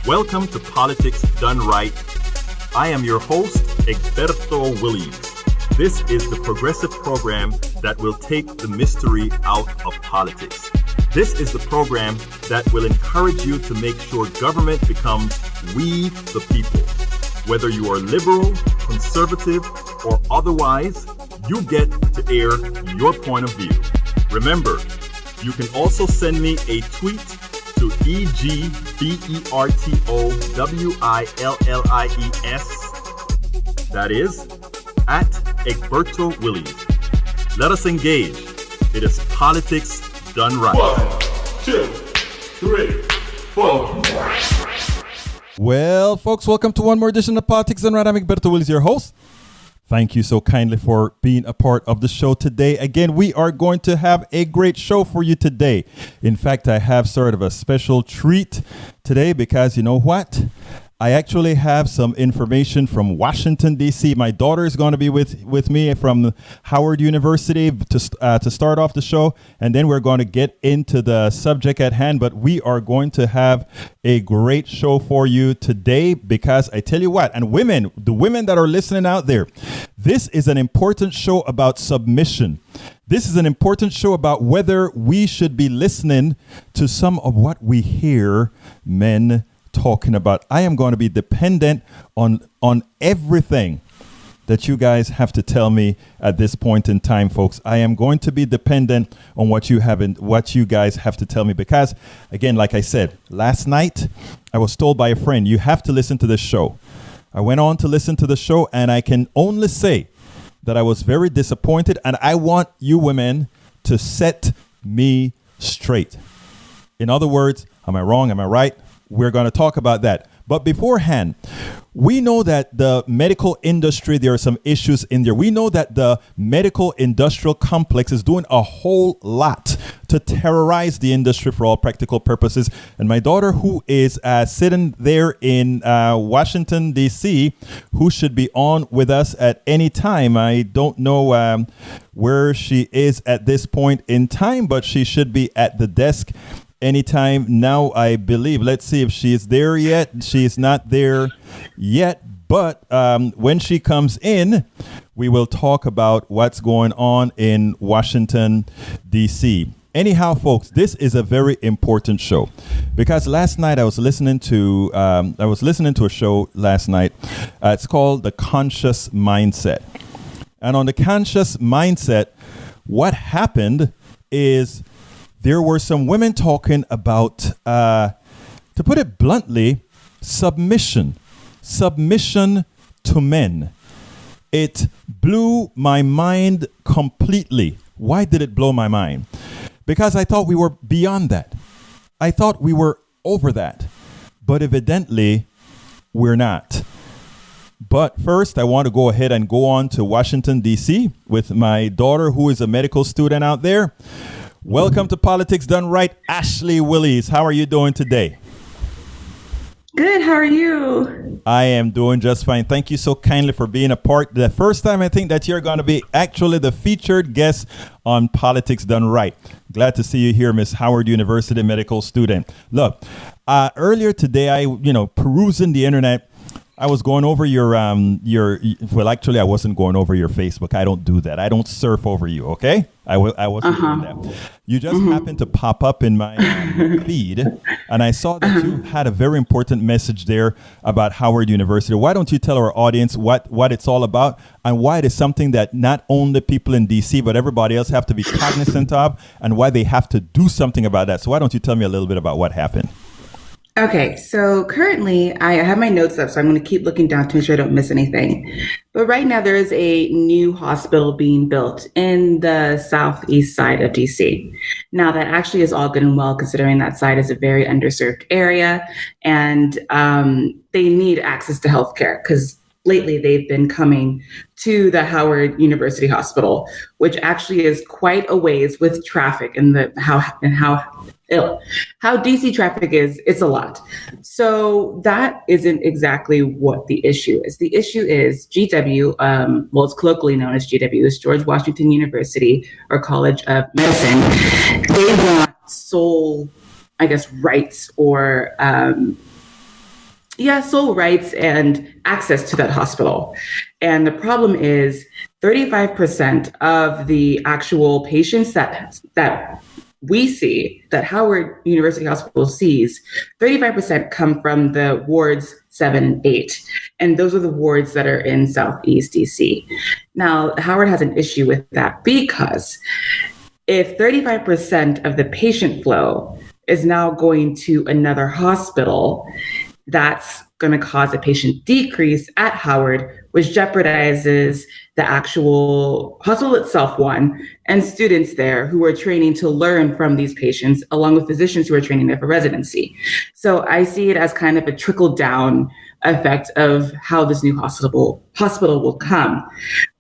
Welcome to Politics Done Right. I am your host, Egberto Willies. This is the progressive program that will take the mystery out of politics. This is the program that will encourage you to make sure government becomes we the people. Whether you are liberal, conservative, or otherwise, you get to air your point of view. Remember, you can also send me a tweet to EGBERTOWILLIES. That is at Egberto Willies. Let us engage. It is politics done right. 1, 2, 3, 4. Well, folks, welcome to one more edition of Politics Done Right. I'm Egberto Willies, your host. Thank you so kindly for being a part of the show today. Again, we are going to have a great show for you today. In fact, I have sort of a special treat today because you know what? I actually have some information from Washington, D.C. My daughter is going to be with me from Howard University to start off the show. And then we're going to get into the subject at hand. But we are going to have a great show for you today because I tell you what, and women, the women that are listening out there, this is an important show about submission. This is an important show about whether we should be listening to some of what we hear men talking about. I am going to be dependent on everything that you guys have to tell me at this point in time, folks. I am going to be dependent on what you guys have to tell me because, again, like I said, last night I was told by a friend, you have to listen to this show. I went on to listen to the show and I can only say that I was very disappointed and I want you women to set me straight. In other words, am I wrong? Am I right? We're going to talk about that. But beforehand, we know that the medical industry, there are some issues in there. We know that the medical industrial complex is doing a whole lot to terrorize the industry for all practical purposes. And my daughter, who is sitting there in Washington, D.C., who should be on with us at any time. I don't know where she is at this point in time, but she should be at the desk anytime now, I believe. Let's see if she is there yet. She is not there yet, but when she comes in, we will talk about what's going on in Washington, D.C. Anyhow, folks, this is a very important show because last night I was listening to a show last night. It's called The Conscious Mindset. And on The Conscious Mindset, what happened is there were some women talking about, to put it bluntly, submission to men. It blew my mind completely. Why did it blow my mind? Because I thought we were beyond that. I thought we were over that. But evidently, we're not. But first, I want to go ahead and go on to Washington, D.C. with my daughter, who is a medical student out there. Welcome to Politics Done Right, Ashley Willies. How are you doing today? Good. How are you? I am doing just fine. Thank you so kindly for being a part. The first time I think that you're going to be actually the featured guest on Politics Done Right. Glad to see you here, Miss Howard University medical student. Look, earlier today, perusing the internet, I was going over well, actually, I wasn't going over your Facebook. I don't do that. I don't surf over you, okay? I wasn't doing that. You just happened to pop up in my feed, and I saw that you had a very important message there about Howard University. Why don't you tell our audience what it's all about and why it is something that not only people in D.C., but everybody else have to be cognizant of and why they have to do something about that. So why don't you tell me a little bit about what happened? Okay, so currently I have my notes up, so I'm going to keep looking down to make sure I don't miss anything. But right now there is a new hospital being built in the southeast side of DC. Now that actually is all good and well, considering that side is a very underserved area, and they need access to healthcare because lately they've been coming to the Howard University Hospital, which actually is quite a ways with traffic and how DC traffic is. It's a lot. So that isn't exactly what the issue is. The issue is GW, well, it's colloquially known as GW, it's George Washington University or College of Medicine. They want sole, rights or sole rights and access to that hospital. And the problem is 35% of the actual patients that we see, that Howard University Hospital sees, 35% come from the wards 7 and 8. And those are the wards that are in Southeast DC. Now, Howard has an issue with that because if 35% of the patient flow is now going to another hospital, that's going to cause a patient decrease at Howard, which jeopardizes the actual hospital itself, one, and students there who are training to learn from these patients, along with physicians who are training there for residency. So I see it as kind of a trickle down effect of how this new hospital will come.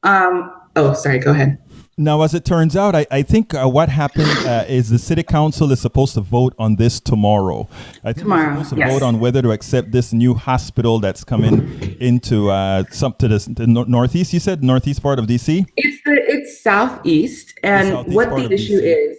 Sorry, go ahead. Now, as it turns out, I think what happened is the city council is supposed to vote on this tomorrow. I think they're supposed to vote on whether to accept this new hospital that's coming into the northeast. You said northeast part of DC? It's southeast, and what the issue is.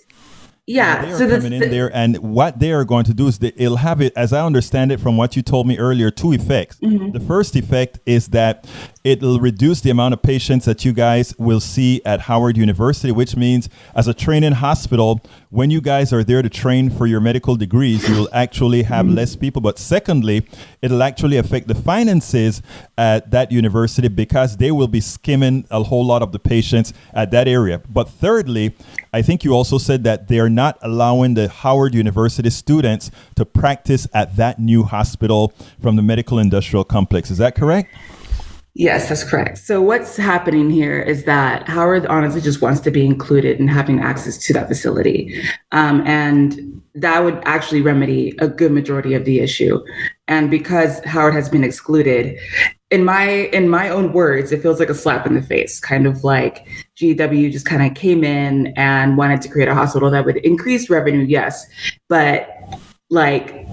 Yeah, they are coming in there, and what they are going to do is they'll have it, as I understand it from what you told me earlier, two effects. Mm-hmm. The first effect is that it'll reduce the amount of patients that you guys will see at Howard University, which means as a training hospital, when you guys are there to train for your medical degrees, you will actually have less people. But secondly, it'll actually affect the finances at that university because they will be skimming a whole lot of the patients at that area. But thirdly, I think you also said that they're not allowing the Howard University students to practice at that new hospital from the medical industrial complex. Is that correct? Yes, that's correct. So what's happening here is that Howard honestly just wants to be included in having access to that facility. And that would actually remedy a good majority of the issue. And because Howard has been excluded, in my own words, it feels like a slap in the face, kind of like GW just kind of came in and wanted to create a hospital that would increase revenue, yes, but like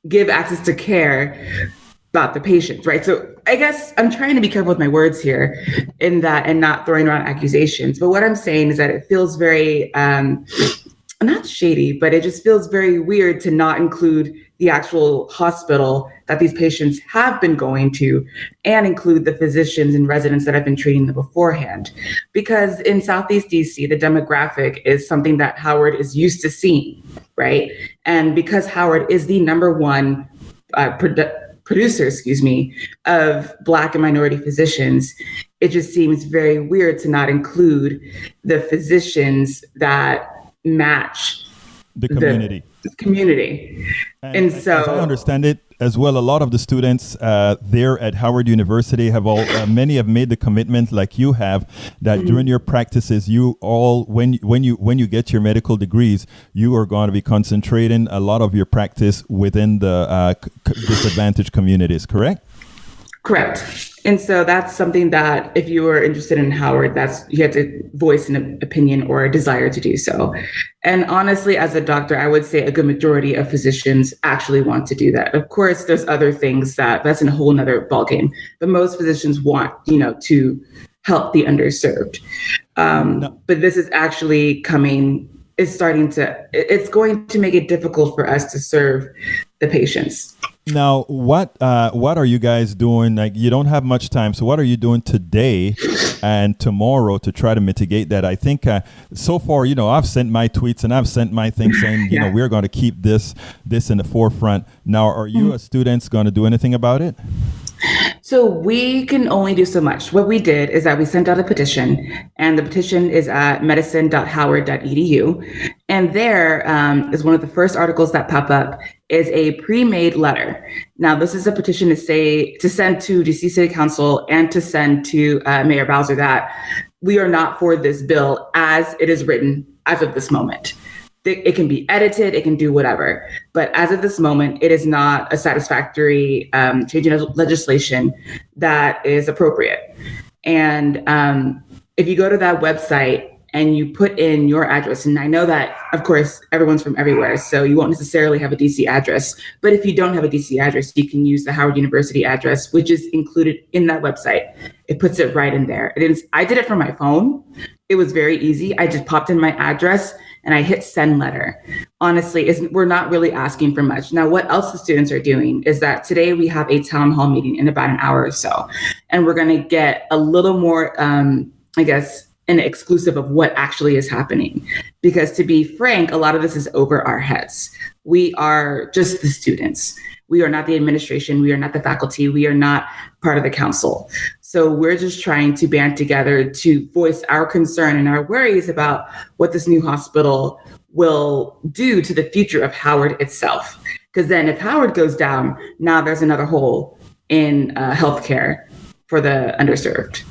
give access to care about the patients, right? So I guess I'm trying to be careful with my words here in that and not throwing around accusations. But what I'm saying is that it feels very, not shady, but it just feels very weird to not include the actual hospital that these patients have been going to and include the physicians and residents that have been treating them beforehand. Because in Southeast DC, the demographic is something that Howard is used to seeing, right? And because Howard is the number one producer, of Black and minority physicians, it just seems very weird to not include the physicians that match the community. And so, as I understand it as well, a lot of the students there at Howard University have many have made the commitment, like you have, that during your practices, you all when you get your medical degrees, you are going to be concentrating a lot of your practice within the disadvantaged communities. Correct? Correct. And so that's something that if you were interested in Howard, you had to voice an opinion or a desire to do so. And honestly, as a doctor, I would say a good majority of physicians actually want to do that. Of course, there's other things that's in a whole nother ballgame, but most physicians want, to help the underserved. But this is actually it's going to make it difficult for us to serve the patients. Now, what are you guys doing? Like, you don't have much time, so what are you doing today and tomorrow to try to mitigate that? I think so far, I've sent my tweets and I've sent my thing saying, we're going to keep this in the forefront. Now, are you as students going to do anything about it? So we can only do so much. What we did is that we sent out a petition, and the petition is at medicine.howard.edu. And there is one of the first articles that pop up is a pre-made letter. Now, this is a petition to send to DC City Council and to send to Mayor Bowser that we are not for this bill as it is written as of this moment. It can be edited, it can do whatever. But as of this moment, it is not a satisfactory change in legislation that is appropriate. And if you go to that website and you put in your address, and I know that, of course, everyone's from everywhere, so you won't necessarily have a DC address. But if you don't have a DC address, you can use the Howard University address, which is included in that website. It puts it right in there. I did it from my phone. It was very easy. I just popped in my address and I hit send letter. Honestly, we're not really asking for much. Now, what else the students are doing is that today we have a town hall meeting in about an hour or so, and we're going to get a little more, I guess, an exclusive of what actually is happening. Because to be frank, a lot of this is over our heads. We are just the students. We are not the administration. We are not the faculty. We are not part of the council. So we're just trying to band together to voice our concern and our worries about what this new hospital will do to the future of Howard itself. Because then if Howard goes down, now there's another hole in healthcare for the underserved.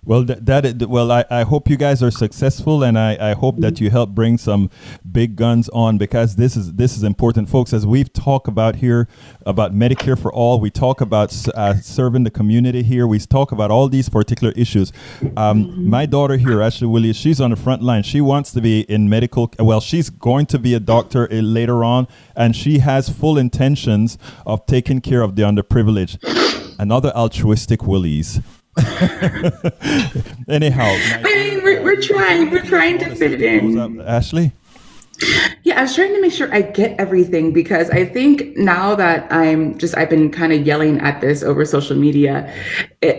Well, I hope you guys are successful, and I hope that you help bring some big guns on, because this is important, folks. As we've talked about here about Medicare for all, we talk about serving the community here. We talk about all these particular issues. My daughter here, Ashley Williams, she's on the front line. She wants to be in medical. Well, she's going to be a doctor later on, and she has full intentions of taking care of the underprivileged. Another altruistic Willies. Anyhow, I mean, we're trying to fit it in. Ashley? Yeah, I was trying to make sure I get everything, because I think now that I've been kind of yelling at this over social media,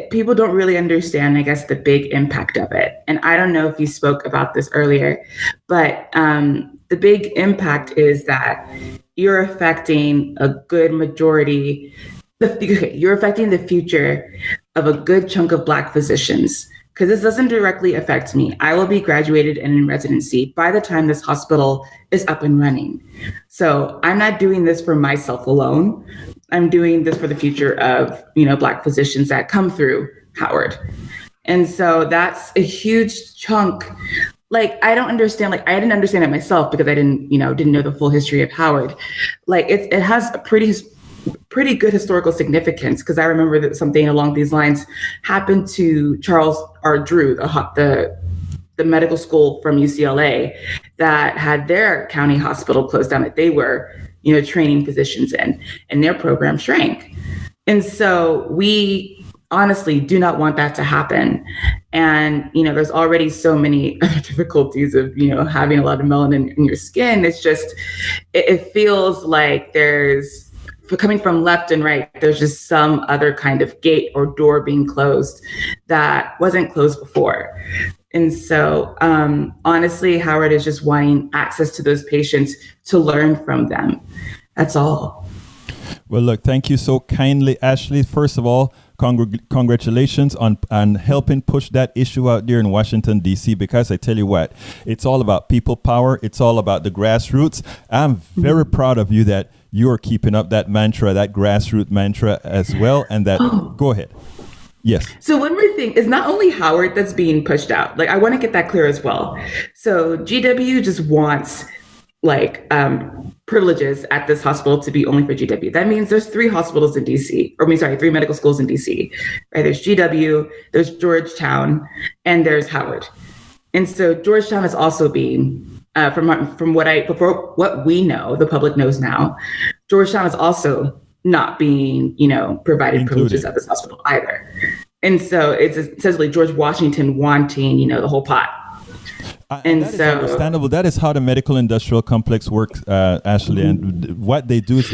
people don't really understand, I guess, the big impact of it. And I don't know if you spoke about this earlier, but the big impact is that you're affecting a good majority. You're affecting the future of a good chunk of Black physicians, because this doesn't directly affect me. I will be graduated and in residency by the time this hospital is up and running. So I'm not doing this for myself alone. I'm doing this for the future of, Black physicians that come through Howard. And so that's a huge chunk. I don't understand, I didn't understand it myself because I didn't know the full history of Howard. It has a pretty good historical significance, because I remember that something along these lines happened to Charles R. Drew, the medical school from UCLA that had their county hospital closed down that they were, training physicians in, and their program shrank. And so we honestly do not want that to happen. And, there's already so many other difficulties of, having a lot of melanin in your skin. It's just, it feels like coming from left and right, there's just some other kind of gate or door being closed that wasn't closed before. And so honestly, Howard is just wanting access to those patients to learn from them. That's all. Well, look, thank you so kindly, Ashley. First of all, congratulations on helping push that issue out there in Washington, D.C., because I tell you what, it's all about people power. It's all about the grassroots. I'm very proud of you that you are keeping up that mantra, that grassroots mantra as well. And that, Go ahead. Yes. So one more thing is not only Howard that's being pushed out. I want to get that clear as well. So GW just wants privileges at this hospital to be only for GW. That means there's 3 hospitals in DC, 3 medical schools in DC, right? There's GW, there's Georgetown, and there's Howard. And so Georgetown is also being, from what we know, the public knows now, Georgetown is also not being, provided privileges at this hospital either. And so it's essentially George Washington wanting, the whole pot. And that is understandable. That is how the medical industrial complex works, Ashley. And what they do is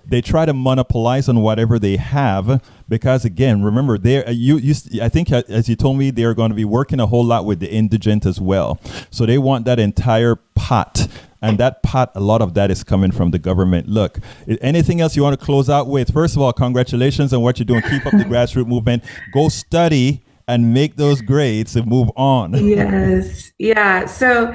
they try to monopolize on whatever they have, because again, remember, I think as you told me, they're going to be working a whole lot with the indigent as well. So they want that entire pot. And that pot, a lot of that is coming from the government. Look, anything else you want to close out with? First of all, congratulations on what you're doing. Keep up the grassroots movement. Go study and make those grades and move on. Yes. Yeah. So,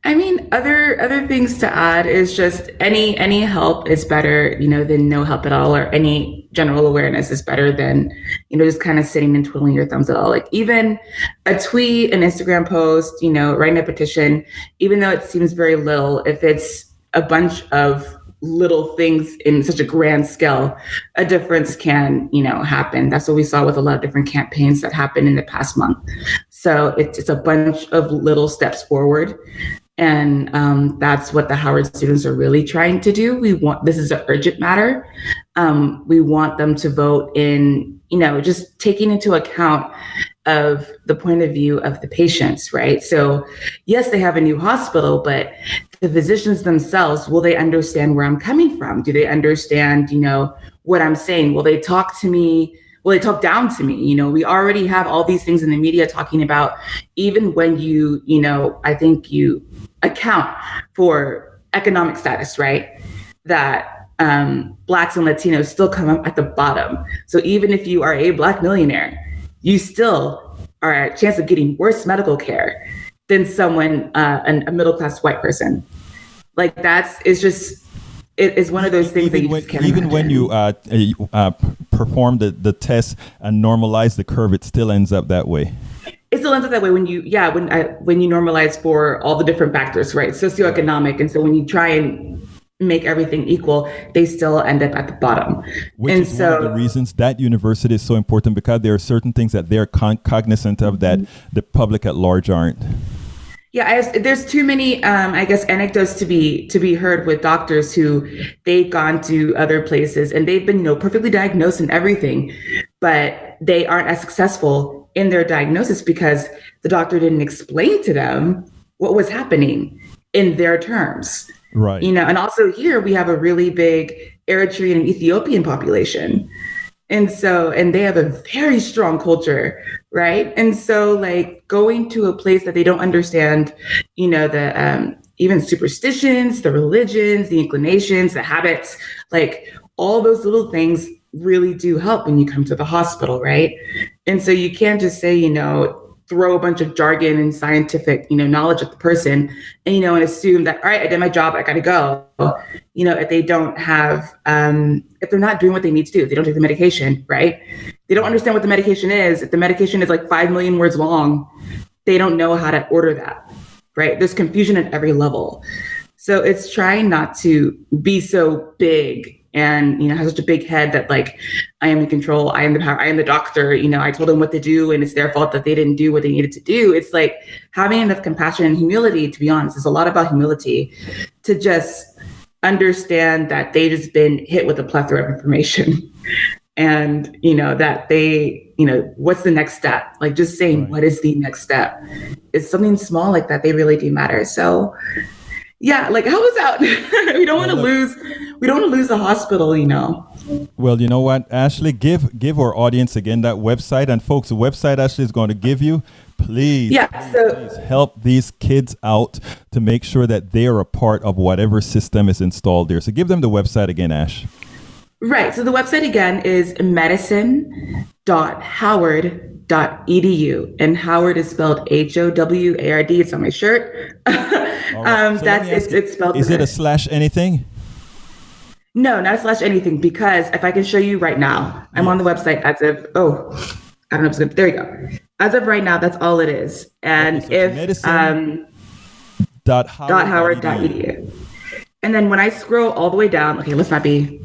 I mean, other things to add is just any help is better, than no help at all, or any general awareness is better than, just kind of sitting and twiddling your thumbs at all. Even a tweet, an Instagram post, writing a petition, even though it seems very little, if it's a bunch of little things in such a grand scale, a difference can, happen. That's what we saw with a lot of different campaigns that happened in the past month. So it's a bunch of little steps forward. And that's what the Howard students are really trying to do. This is an urgent matter. We want them to vote in, just taking into account of the point of view of the patients, right? So yes, they have a new hospital, but the physicians themselves, will they understand where I'm coming from? Do they understand, what I'm saying? Will they talk to me? Will they talk down to me? We already have all these things in the media talking about, even when I think you account for economic status, right? That Blacks and Latinos still come up at the bottom. So even if you are a Black millionaire, you still are at a chance of getting worse medical care than someone, a middle-class white person. Like it is one of those things that you just can't even when imagine. you perform the test and normalize the curve, it still ends up that way. It still ends up that way when you normalize for all the different factors, right? Socioeconomic. And so when you try and make everything equal, they still end up at the bottom. Which is one of the reasons that university is so important, because there are certain things that they're cognizant of that the public at large aren't. Yeah, there's too many, anecdotes to be heard with doctors who they've gone to other places and they've been, perfectly diagnosed and everything, but they aren't as successful in their diagnosis because the doctor didn't explain to them what was happening in their terms. Right. And also here we have a really big Eritrean and Ethiopian population. And they have a very strong culture, right? And so like going to a place that they don't understand, the even superstitions, the religions, the inclinations, the habits, like all those little things really do help when you come to the hospital, right? And so you can't just say, throw a bunch of jargon and scientific, knowledge at the person and, and assume that, all right, I did my job, I gotta go. If they don't have, if they're not doing what they need to do, if they don't take the medication, right? They don't understand what the medication is. If the medication is like 5 million words long, they don't know how to order that, right? There's confusion at every level. So it's trying not to be so big and, have such a big head that like, I am in control, I am the power, I am the doctor, I told them what to do and it's their fault that they didn't do what they needed to do. It's like having enough compassion and humility, to be honest, it's a lot about humility to just understand that they just been hit with a plethora of information and, that they, what's the next step? Like just saying, right. What is the next step? It's something small like that. They really do matter. So yeah, like help us out. We don't want to lose the hospital, Well, you know what, Ashley, give our audience again that website. And folks, the website Ashley is going to give you, please help these kids out to make sure that they are a part of whatever system is installed there. So give them the website again, Ash. Right. So the website again is medicine.howard.edu, and Howard is spelled HOWARD. It's on my shirt. Right. So it's spelled. Is it a slash anything? No, not a slash anything, because if I can show you right now, I'm on the website as of, I don't know if it's good. There we go. As of right now, that's all it is. And howard.edu. And then when I scroll all the way down, okay, let's not be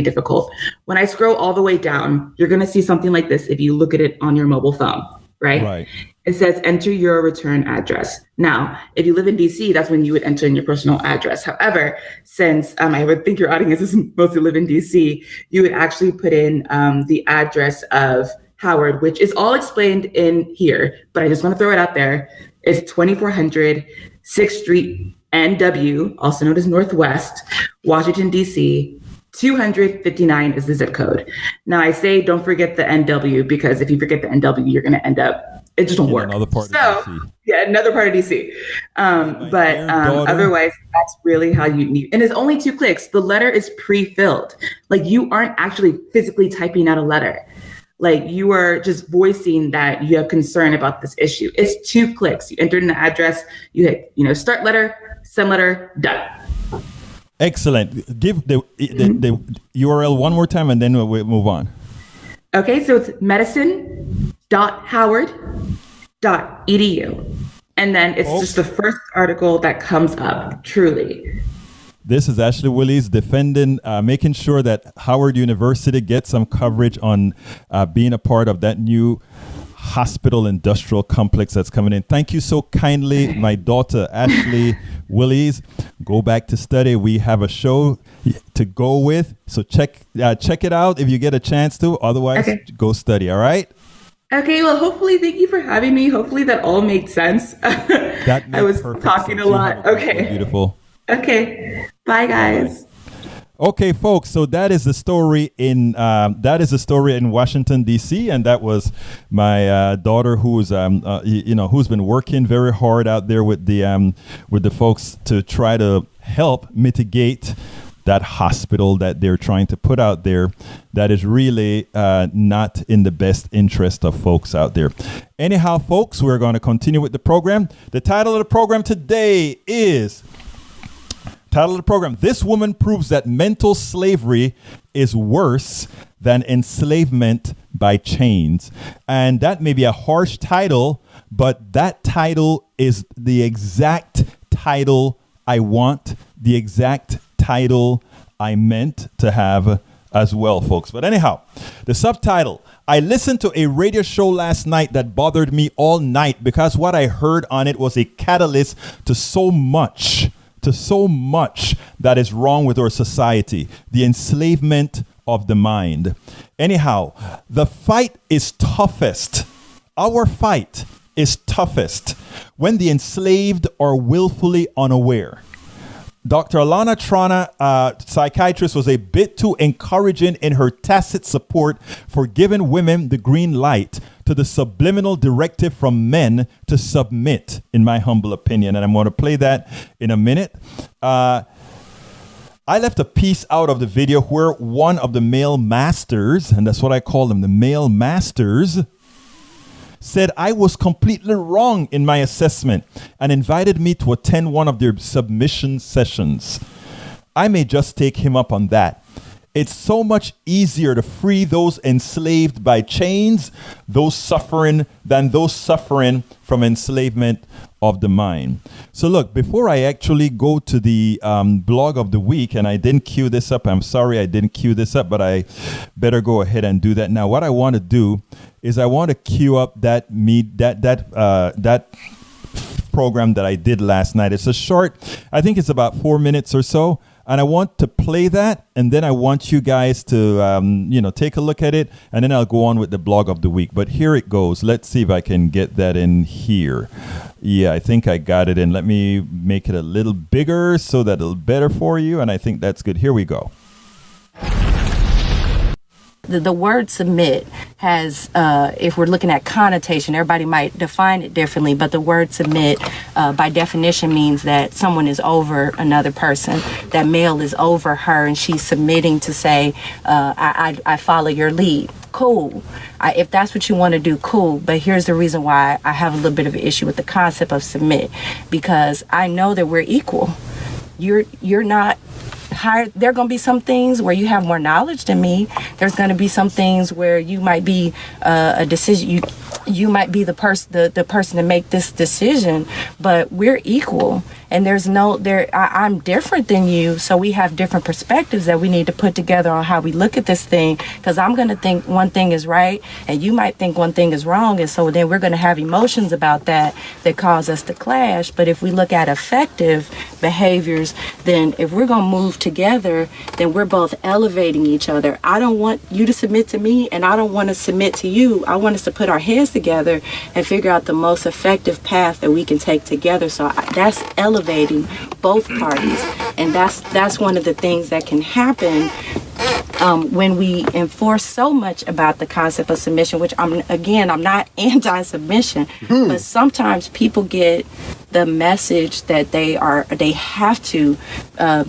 difficult. When I scroll all the way down, you're going to see something like this if you look at it on your mobile phone, right? Right. It says enter your return address. Now, if you live in DC, that's when you would enter in your personal address. However, since I would think your audience is mostly live in DC, you would actually put in the address of Howard, which is all explained in here, but I just want to throw it out there. It's 2400 6th Street, NW, also known as Northwest, Washington, DC. 259 is the zip code. Now I say don't forget the NW, because if you forget the NW, you're going to end up, it just won't work. Another part of DC. Yeah, another part of DC. But otherwise, that's really how you need. And it's only 2 clicks. The letter is pre-filled. Like you aren't actually physically typing out a letter. Like you are just voicing that you have concern about this issue. It's 2 clicks. You enter in the address, you hit, start letter, send letter, done. Excellent. Give the URL one more time and then we'll move on. Okay, so it's medicine.howard.edu. And then it's just the first article that comes up, truly. This is Ashley Willis defending, making sure that Howard University gets some coverage on being a part of that new hospital industrial complex that's coming in. Thank you so kindly, my daughter Ashley Willies. Go back to study. We have a show to go with, so check it out if you get a chance to. Otherwise, go study. All right. Okay, well, hopefully, thank you for having me. Hopefully that all made sense. I was talking a lot. Okay. Beautiful. Okay. Bye, guys. Okay, folks. So that is the story in Washington D.C., and that was my daughter, who's who's been working very hard out there with the folks to try to help mitigate that hospital that they're trying to put out there that is really not in the best interest of folks out there. Anyhow, folks, we're going to continue with the program. The title of the program today is, This Woman Proves That Mental Slavery is Worse Than Enslavement by Chains. And that may be a harsh title, but that title is the exact title I want, the exact title I meant to have as well, folks. But anyhow, the subtitle: I listened to a radio show last night that bothered me all night because what I heard on it was a catalyst to so much that is wrong with our society, the enslavement of the mind. Anyhow, the fight is toughest. Our fight is toughest when the enslaved are willfully unaware. Dr. Alauna, psychiatrist, was a bit too encouraging in her tacit support for giving women the green light to the subliminal directive from men to submit, in my humble opinion. And I'm going to play that in a minute. I left a piece out of the video where one of the male masters, and that's what I call them, the male masters, said I was completely wrong in my assessment and invited me to attend one of their submission sessions. I may just take him up on that. It's so much easier to free those enslaved by chains, than those suffering from enslavement of the mind. So look, before I actually go to the blog of the week, and I didn't cue this up, I'm sorry I didn't cue this up, but I better go ahead and do that now. What I want to do is I want to cue up that program that I did last night. It's a short, I think it's about 4 minutes or so. And I want to play that, and then I want you guys to, take a look at it, and then I'll go on with the blog of the week. But here it goes. Let's see if I can get that in here. Yeah, I think I got it in. Let me make it a little bigger so that it'll better for you, and I think that's good. Here we go. The word submit has, if we're looking at connotation, everybody might define it differently, but the word submit by definition means that someone is over another person, that male is over her and she's submitting to say, I follow your lead. Cool. If that's what you want to do, cool. But here's the reason why I have a little bit of an issue with the concept of submit, because I know that we're equal. You're not higher. There are going to be some things where you have more knowledge than me. There's going to be some things where you might be a decision. You might be the person to make this decision, but we're equal. And I'm different than you, so we have different perspectives that we need to put together on how we look at this thing, because I'm going to think one thing is right, and you might think one thing is wrong, and so then we're going to have emotions about that cause us to clash. But if we look at effective behaviors, then if we're going to move together, then we're both elevating each other. I don't want you to submit to me, and I don't want to submit to you. I want us to put our heads together and figure out the most effective path that we can take together. So that's elevating both parties, and that's one of the things that can happen when we enforce so much about the concept of submission, which I'm not anti-submission, but sometimes people get the message that they have to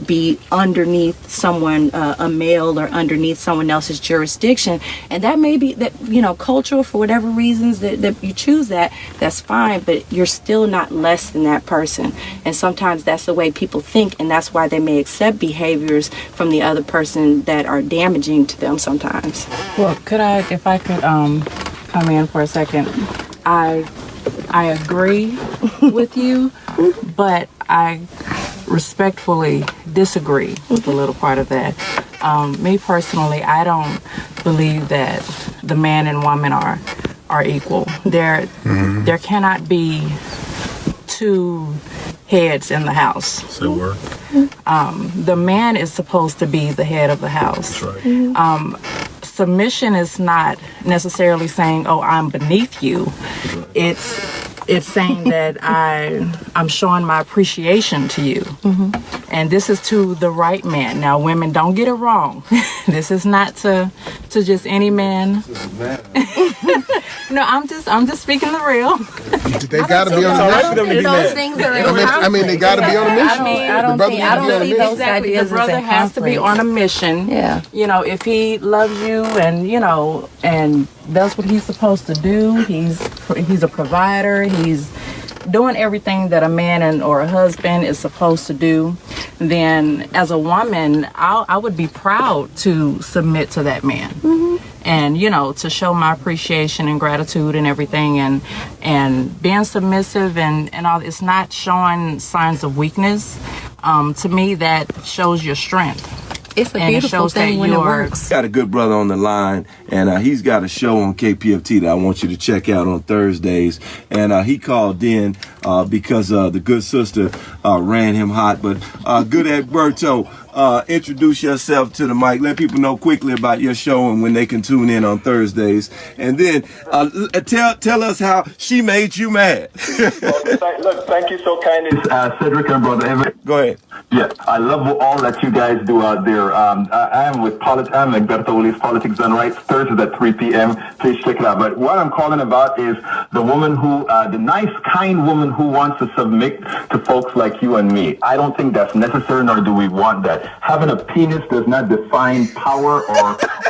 be underneath someone, a male, or underneath someone else's jurisdiction. And that may be that, cultural, for whatever reasons that you choose that's fine, but you're still not less than that person. And sometimes that's the way people think, and that's why they may accept behaviors from the other person that are damaging to them sometimes. Well, if I could come in for a second, I agree with you, but I respectfully disagree with a little part of that. Me personally, I don't believe that the man and woman are are equal. There cannot be two heads in the house. Say a word. The man is supposed to be the head of the house. That's right. Submission is not necessarily saying, "Oh, I'm beneath you." It's saying that I'm showing my appreciation to you, and this is to the right man. Now, women, don't get it wrong. This is not to just any man. No, I'm just speaking the real. They got to be on the mission. Those things are in I mean, they got to be on a mission. I don't see those Exactly. ideas The brother as in has to be conflict. on a mission. Yeah. You know, if he loves you and, you know, and that's what he's supposed to do, he's a provider, he's doing everything that a man or a husband is supposed to do, then as a woman, I would be proud to submit to that man. And, you know, to show my appreciation and gratitude and everything, and being submissive and all. It's not showing signs of weakness. To me, that shows your strength. It's a And it beautiful shows thing that when it you're- works. Got a good brother on the line, and he's got a show on KPFT that I want you to check out on Thursdays. And he called in because the good sister ran him hot. But good Egberto, introduce yourself to the mic. Let people know quickly about your show and when they can tune in on Thursdays. And then tell us how she made you mad. Look, thank you so kindly, Cedric and Brother Evan. Go ahead. Yeah, I love all that you guys do out there. I am with I'm Egberto Willies, Politics Done Right, Thursdays at 3 p.m. Please check it out. But what I'm calling about is the woman who, the nice, kind woman who wants to submit to folks like you and me. I don't think that's necessary, nor do we want that. Having a penis does not define power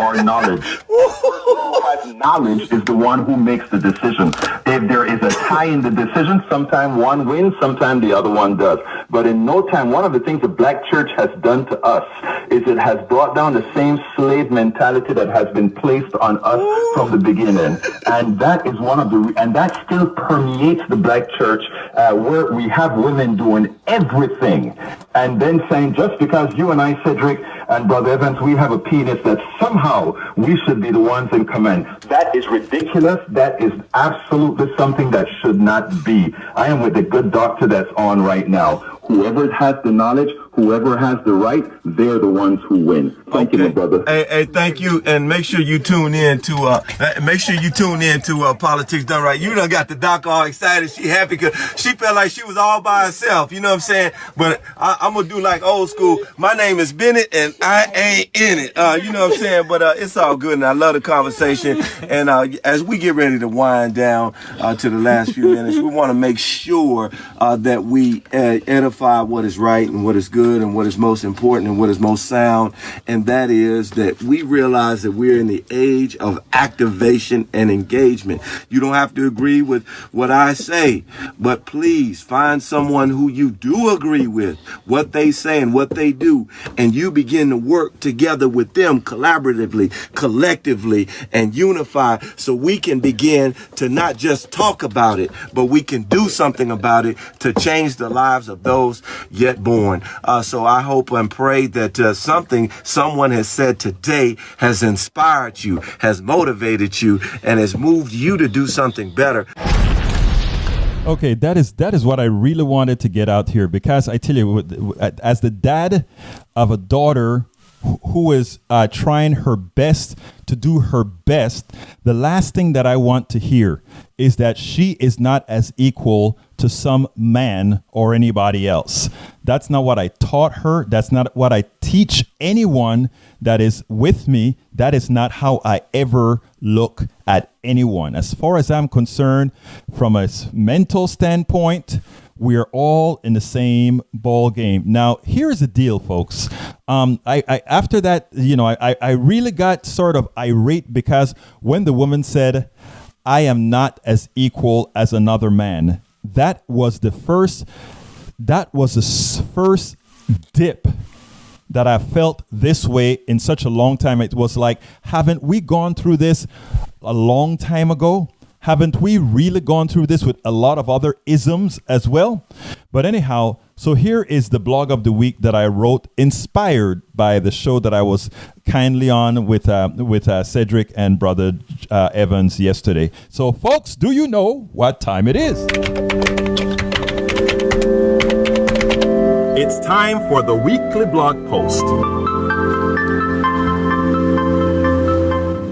or knowledge. Who has knowledge is the one who makes the decision. If there is a tie in the decision, sometimes one wins, sometimes the other one does. But in no time, one of the things the black church has done to us is it has brought down the same slave mentality that has been placed on us from the beginning. And that is one of and that still permeates the black church, where we have women doing everything and then saying, just because you and I, Cedric and Brother Evans, we have a penis, that somehow we should be the ones in command. That is ridiculous. That is absolutely something that should not be. I am with the good doctor that's on right now. Whoever has the knowledge, whoever has the right, they're the ones who win. Thank you, my brother. Hey, thank you, and make sure you tune in to Politics Done Right. You done got the doc all excited. She happy because she felt like she was all by herself. You know what I'm saying? But I'm gonna do like old school. My name is Bennett, and I ain't in it. You know what I'm saying? But it's all good, and I love the conversation. And as we get ready to wind down to the last few minutes, we want to make sure that we edify what is right and what is good and what is most important and what is most sound, and that is that we realize that we're in the age of activation and engagement. You don't have to agree with what I say, but please find someone who you do agree with, what they say and what they do, and you begin to work together with them collaboratively, collectively, and unify, so we can begin to not just talk about it, but we can do something about it to change the lives of those yet born. So I hope and pray that someone has said today has inspired you, has motivated you, and has moved you to do something better. Okay, that is what I really wanted to get out here, because I tell you, as the dad of a daughter who is trying her best to do her best, the last thing that I want to hear is that she is not as equal to some man or anybody else. That's not what I taught her. That's not what I teach anyone that is with me. That is not how I ever look at anyone. As far as I'm concerned, from a mental standpoint, we are all in the same ball game. Now, here's the deal, folks. I after that, I really got sort of irate, because when the woman said, "I am not as equal as another man," that was the first dip that I felt this way in such a long time. It was like, haven't we gone through this a long time ago? Haven't we really gone through this with a lot of other isms as well? But anyhow, so here is the blog of the week that I wrote, inspired by the show that I was kindly on with Cedric and Brother Evans yesterday. So, folks, do you know what time it is? It's time for the weekly blog post.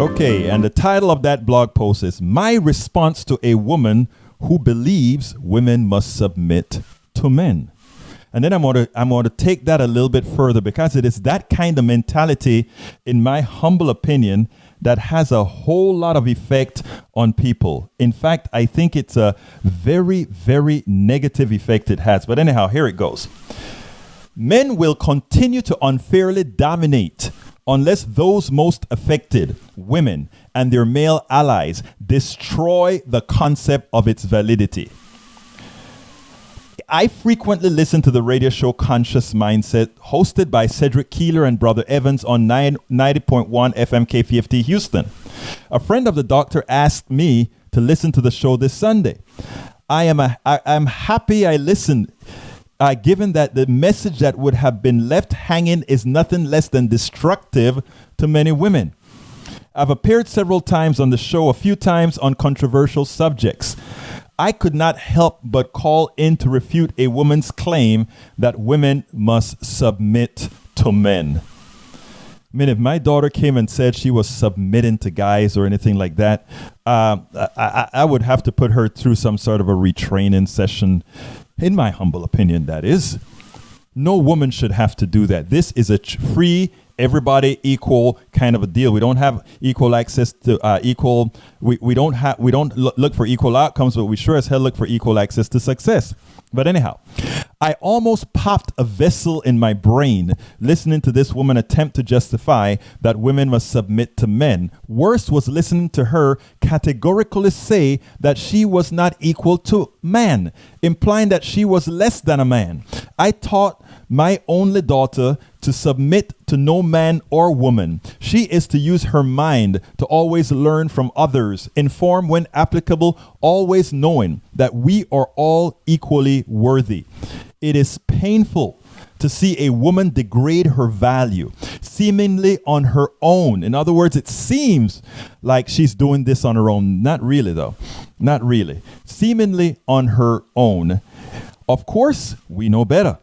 Okay, and the title of that blog post is My Response to a Woman Who Believes Women Must Submit to Men. And then I'm going to take that a little bit further, because it is that kind of mentality, in my humble opinion, that has a whole lot of effect on people. In fact, I think it's a very, very negative effect it has. But anyhow, here it goes. Men will continue to unfairly dominate unless those most affected, women and their male allies, destroy the concept of its validity. I frequently listen to the radio show Conscious Mindset, hosted by Cedric Keeler and Brother Evans on 90.1 FM KPFT Houston. A friend of the doctor asked me to listen to the show this Sunday. I'm happy I listened, given that the message that would have been left hanging is nothing less than destructive to many women. I've appeared several times on the show, a few times on controversial subjects. I could not help but call in to refute a woman's claim that women must submit to men. I mean, if my daughter came and said she was submitting to guys or anything like that, I would have to put her through some sort of a retraining session. In my humble opinion, that is. No woman should have to do that. This is a free, everybody equal kind of a deal. We don't have equal access to equal. We don't look for equal outcomes, but we sure as hell look for equal access to success. But anyhow, I almost popped a vessel in my brain listening to this woman attempt to justify that women must submit to men. Worst was listening to her categorically say that she was not equal to man, implying that she was less than a man. I taught my only daughter to submit to no man or woman. She is to use her mind to always learn from others, inform when applicable, always knowing that we are all equally worthy. It is painful to see a woman degrade her value, seemingly on her own. In other words, it seems like she's doing this on her own. Not really, though. Not really. Seemingly on her own. Of course, we know better.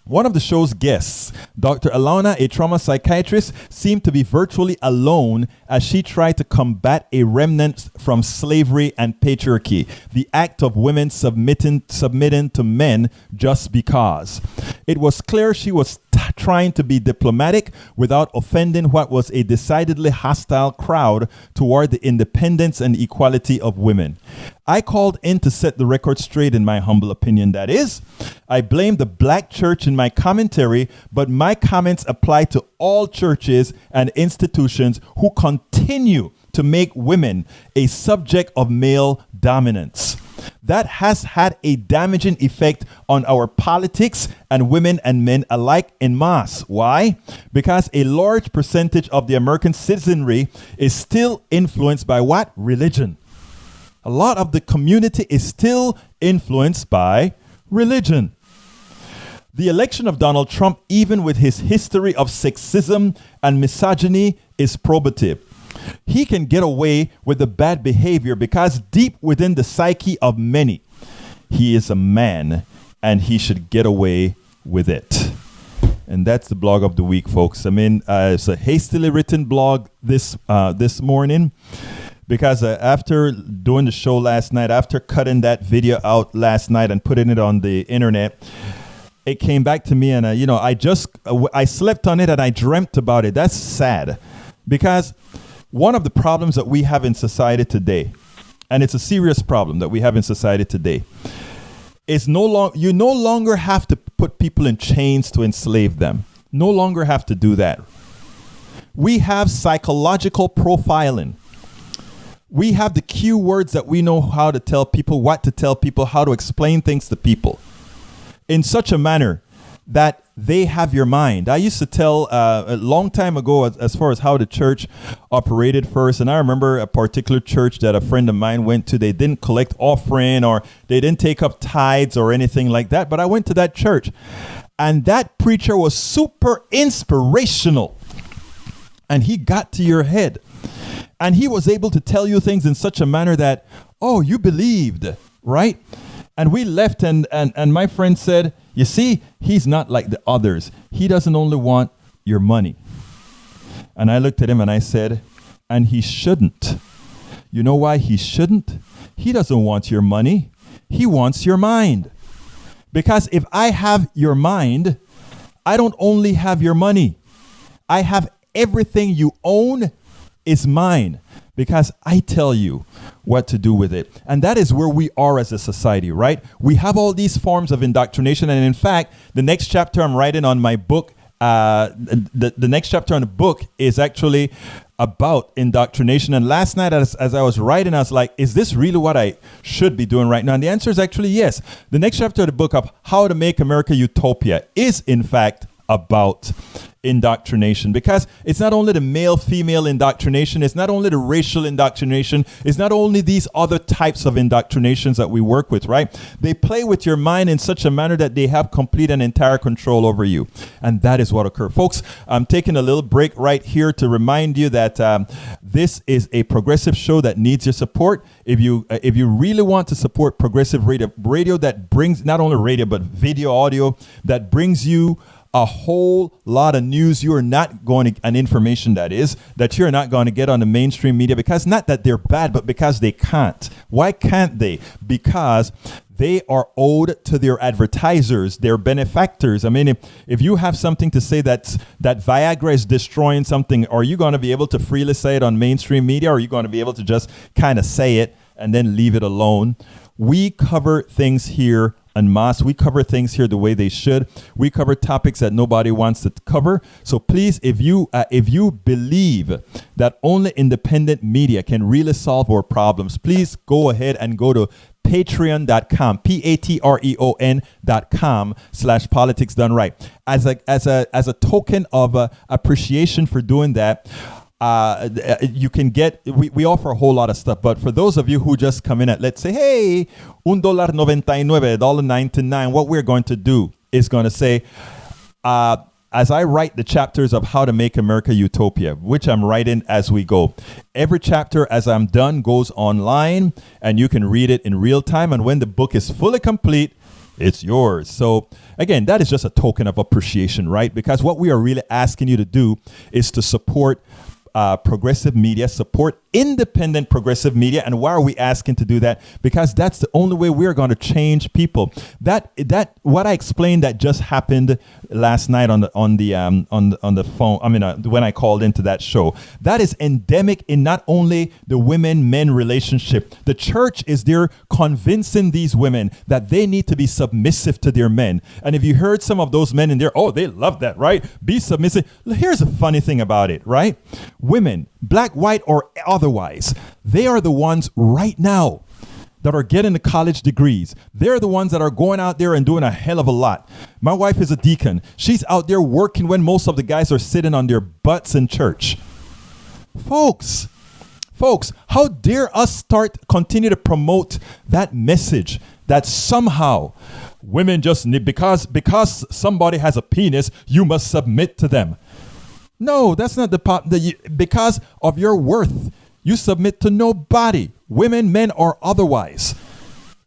One of the show's guests, Dr. Alauna, a trauma psychiatrist, seemed to be virtually alone as she tried to combat a remnant from slavery and patriarchy, the act of women submitting to men just because. It was clear she was trying to be diplomatic without offending what was a decidedly hostile crowd toward the independence and equality of women. I called in to set the record straight, in my humble opinion, that is. I blamed the black church in my commentary, but my comments apply to all churches and institutions who continue to make women a subject of male dominance. That has had a damaging effect on our politics and women and men alike en masse. Why? Because a large percentage of the American citizenry is still influenced by what? Religion. A lot of the community is still influenced by religion. The election of Donald Trump, even with his history of sexism and misogyny, is probative. He can get away with the bad behavior because deep within the psyche of many, he is a man and he should get away with it. And that's the blog of the week, folks. I mean, it's a hastily written blog this morning because after doing the show last night, after cutting that video out last night and putting it on the internet, it came back to me and, I slept on it and I dreamt about it. That's sad because one of the problems that we have in society today, and it's a serious problem that we have in society today, is you no longer have to put people in chains to enslave them. No longer have to do that. We have psychological profiling. We have the cue words that we know how to tell people, what to tell people, how to explain things to people in such a manner that they have your mind. I used to tell a long time ago as far as how the church operated first. And I remember a particular church that a friend of mine went to. They didn't collect offering or they didn't take up tithes or anything like that. But I went to that church and that preacher was super inspirational. and he got to your head. And he was able to tell you things in such a manner that, oh, you believed, right? And we left, and my friend said, you see, he's not like the others. He doesn't only want your money. And I looked at him and I said, and he shouldn't. You know why he shouldn't? He doesn't want your money. He wants your mind. Because if I have your mind, I don't only have your money. I have everything you own is mine, because I tell you what to do with it. And that is where we are as a society, right? We have all these forms of indoctrination. And in fact, the next chapter I'm writing on my book, the next chapter on the book is actually about indoctrination. And last night, as I was writing, I was like, is this really what I should be doing right now? And the answer is actually yes. The next chapter of the book of How to Make America Utopia is, in fact, about indoctrination, because it's not only the male-female indoctrination, it's not only the racial indoctrination, it's not only these other types of indoctrinations that we work with, right? They play with your mind in such a manner that they have complete and entire control over you. And that is what occurs. Folks, I'm taking a little break right here to remind you that this is a progressive show that needs your support. If you really want to support progressive radio that brings not only radio, but video, audio, that brings you a whole lot of news you are not going to, and information that you're not going to get on the mainstream media, because not that they're bad, but because they can't. Why can't they? Because they are owed to their advertisers, their benefactors. I mean, if you have something to say that Viagra is destroying something, are you going to be able to freely say it on mainstream media, or are you going to be able to just kind of say it and then leave it alone? We cover things here en masse. We cover things here the way they should. We cover topics that nobody wants to cover. So please, if you believe that only independent media can really solve our problems, please go ahead and go to patreon.com, patreon.com/politics done right. As a token of appreciation for doing that, you can get, we offer a whole lot of stuff, but for those of you who just come in at, let's say, hey, $1.99, $1.99, what we're going to do is going to say, as I write the chapters of How to Make America Utopia, which I'm writing as we go, every chapter as I'm done goes online, and you can read it in real time, and when the book is fully complete, it's yours. So again, that is just a token of appreciation, right? Because what we are really asking you to do is to support progressive media, support independent progressive media. And why are we asking to do that? Because that's the only way we're going to change people. That what I explained that just happened last night on the phone. I mean, when I called into that show, that is endemic in not only the women-men relationship. The church is there convincing these women that they need to be submissive to their men. And if you heard some of those men in there, oh, they love that, right? Be submissive. Here's a funny thing about it, right? Women, black, white, or otherwise, they are the ones right now that are getting the college degrees. They're the ones that are going out there and doing a hell of a lot. My wife is a deacon. She's out there working when most of the guys are sitting on their butts in church. Folks, how dare us continue to promote that message that somehow women just need, because somebody has a penis, you must submit to them. No, that's not because of your worth, you submit to nobody, women, men, or otherwise.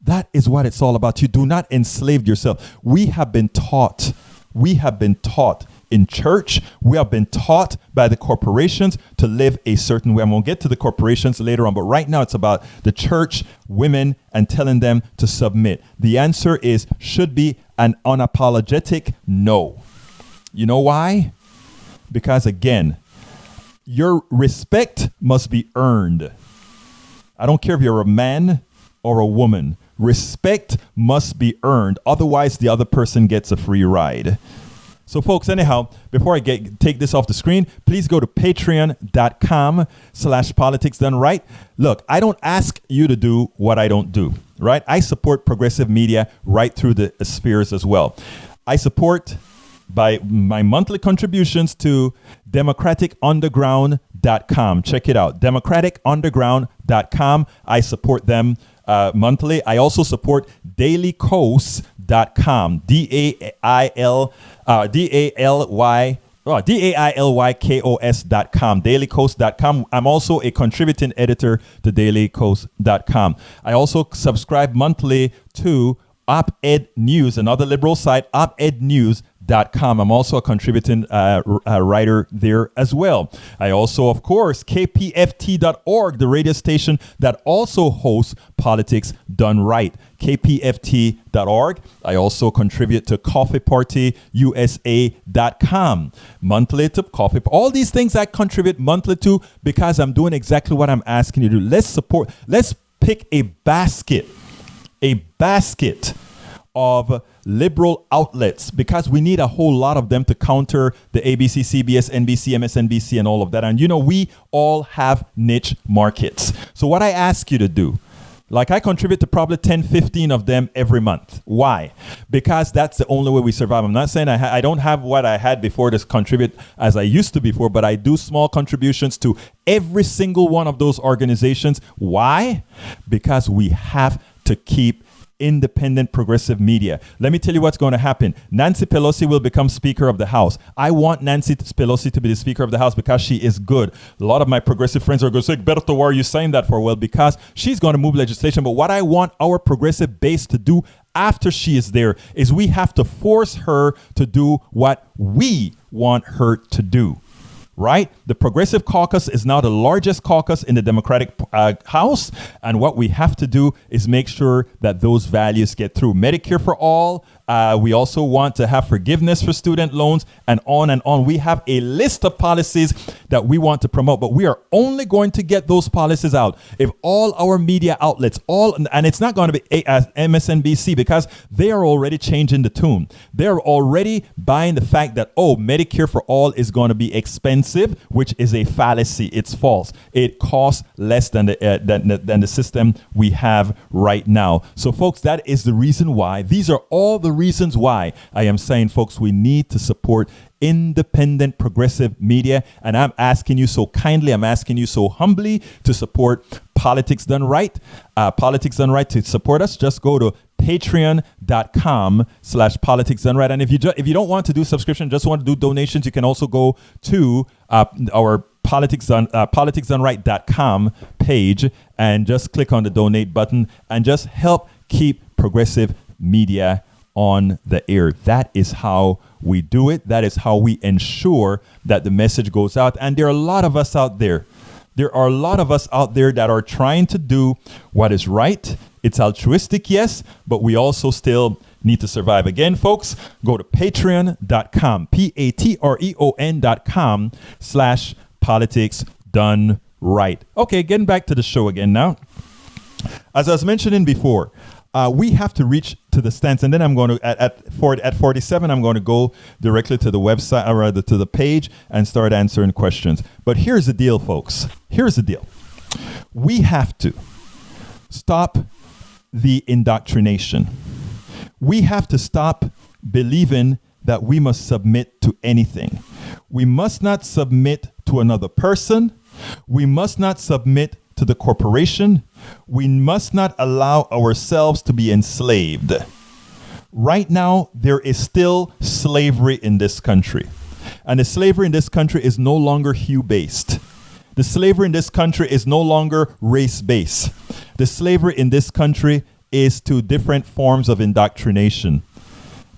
That is what it's all about. You do not enslave yourself. We have been taught in church. We have been taught by the corporations to live a certain way. I'm going to get to the corporations later on, but right now it's about the church, women, and telling them to submit. The answer should be an unapologetic no. You know why? Because again, your respect must be earned. I don't care if you're a man or a woman. Respect must be earned. Otherwise, the other person gets a free ride. So folks, anyhow, before I take this off the screen, please go to patreon.com/politics done right. Look, I don't ask you to do what I don't do, right? I support progressive media right through the spheres as well. I support by my monthly contributions to democraticunderground.com. Check it out, democraticunderground.com. I support them monthly. I also support dailycoast.com, DAILYCOAST.com. DAILYKOS.com, dailycoast.com. I'm also a contributing editor to dailycoast.com. I also subscribe monthly to Op-Ed News, another liberal site, opednews.com. I'm also a contributing writer there as well. I also, of course, kpft.org, the radio station that also hosts Politics Done Right. kpft.org. I also contribute to coffeepartyusa.com, monthly to coffee. All these things I contribute monthly to because I'm doing exactly what I'm asking you to do. Let's pick a basket of liberal outlets, because we need a whole lot of them to counter the ABC, CBS, NBC, MSNBC, and all of that. And we all have niche markets. So what I ask you to do, like, I contribute to probably 10, 15 of them every month. Why? Because that's the only way we survive. I'm not saying I don't have what I had before to contribute as I used to before, but I do small contributions to every single one of those organizations. Why? Because we have to keep independent progressive media. Let me tell you what's going to happen. Nancy Pelosi will become Speaker of the House. I want Nancy Pelosi to be the Speaker of the House because she is good. A lot of my progressive friends are going to say, Berto, why are you saying that for? Well, because she's going to move legislation. But what I want our progressive base to do after she is there is we have to force her to do what we want her to do. Right? The Progressive Caucus is now the largest caucus in the Democratic House. And what we have to do is make sure that those values get through. Medicare for all. We also want to have forgiveness for student loans, and on and on. We have a list of policies that we want to promote, but we are only going to get those policies out if all our media outlets, and it's not going to be MSNBC, because they are already changing the tune. They're already buying the fact that, Medicare for all is going to be expensive, which is a fallacy. It's false. It costs less than the system we have right now. So, folks, that is the reason why. These are all the reasons why I am saying, folks, we need to support independent progressive media. And I'm asking you so kindly, I'm asking you so humbly to support Politics Done Right. Politics Done Right. To support us, just go to patreon.com/Politics Done Right. And if you don't want to do subscription, just want to do donations, you can also go to our politicsdoneright.com page and just click on the donate button and just help keep progressive media on the air. That is how we do it. That is how we ensure that the message goes out. And there are a lot of us out there. There are a lot of us out there that are trying to do what is right. It's altruistic, yes, but we also still need to survive. Again, folks, go to patreon.com, patreon.com/Politics Done Right. Okay, getting back to the show again now. As I was mentioning before, we have to reach to the stance, and then I'm going to at 47. I'm going to go directly to the website, or rather to the page, and start answering questions. But here's the deal, folks. Here's the deal. We have to stop the indoctrination. We have to stop believing that we must submit to anything. We must not submit to another person. We must not submit to the corporation. We must not allow ourselves to be enslaved. Right now, there is still slavery in this country. And the slavery in this country is no longer hue-based. The slavery in this country is no longer race-based. The slavery in this country is to different forms of indoctrination.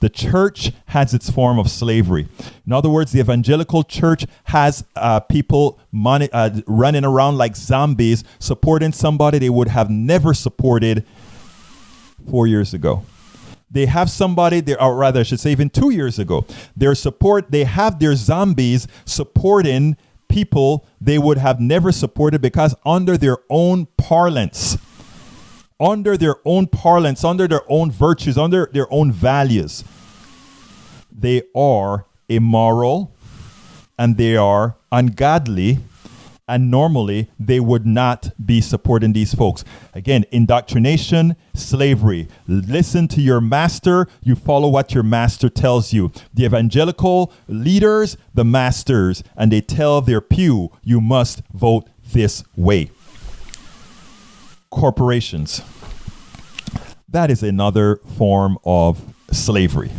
The church has its form of slavery. In other words, the evangelical church has people running around like zombies, supporting somebody they would have never supported 4 years ago. They have somebody, or rather, I should say even 2 years ago. They have their zombies supporting people they would have never supported, because under their own parlance, under their own virtues, under their own values, they are immoral and they are ungodly, and normally they would not be supporting these folks. Again, indoctrination, slavery. Listen to your master. You follow what your master tells you. The evangelical leaders, the masters, and they tell their pew, you must vote this way. Corporations. That is another form of slavery.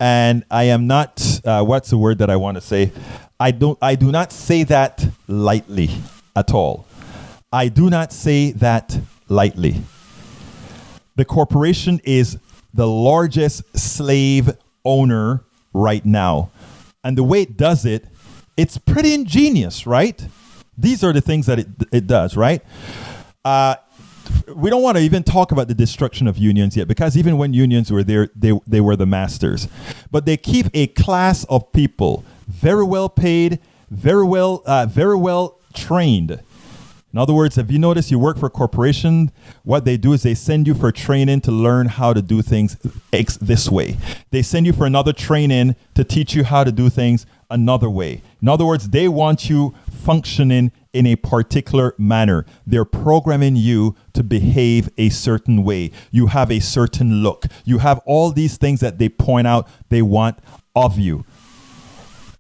And I am not, what's the word that I want to say? I do not say that lightly at all. I do not say that lightly. The corporation is the largest slave owner right now. And the way it does it, it's pretty ingenious, right? These are the things that it does, right? We don't want to even talk about the destruction of unions yet, because even when unions were there, they were the masters. But they keep a class of people very well paid, very well trained. In other words, if you notice you work for a corporation, what they do is they send you for training to learn how to do things this way. They send you for another training to teach you how to do things another way. In other words, they want you functioning in a particular manner. They're programming you to behave a certain way. You have a certain look. You have all these things that they point out they want of you.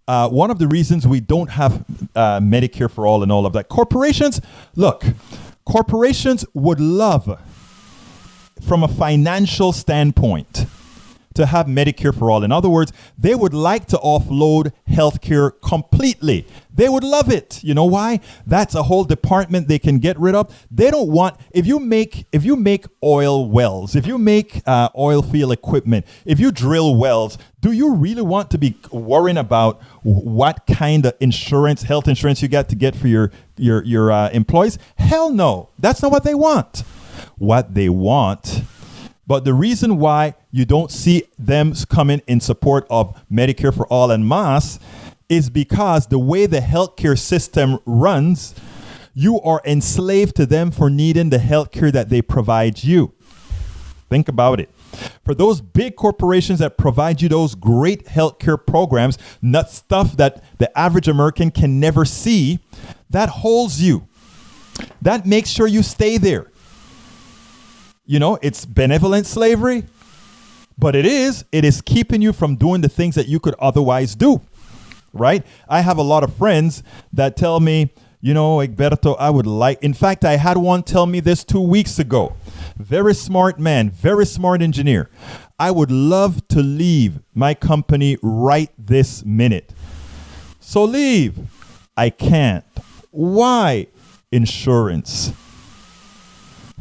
One of the reasons we don't have Medicare for all and all of that, corporations would love, from a financial standpoint, to have Medicare for all. In other words, they would like to offload healthcare completely. They would love it. You know why? That's a whole department they can get rid of. They don't want, if you make oil wells, if you make oil field equipment, if you drill wells, do you really want to be worrying about what kind of insurance, health insurance you got to get for your employees? Hell no. That's not what they want. What they want. But the reason why you don't see them coming in support of Medicare for all en masse is because the way the healthcare system runs, you are enslaved to them for needing the healthcare that they provide you. Think about it. For those big corporations that provide you those great healthcare programs, not stuff that the average American can never see, that holds you. That makes sure you stay there. You know, it's benevolent slavery, but it is keeping you from doing the things that you could otherwise do, right? I have a lot of friends that tell me, you know, Egberto, in fact, I had one tell me this 2 weeks ago. Very smart man, very smart engineer. I would love to leave my company right this minute. So leave. I can't. Why? Insurance.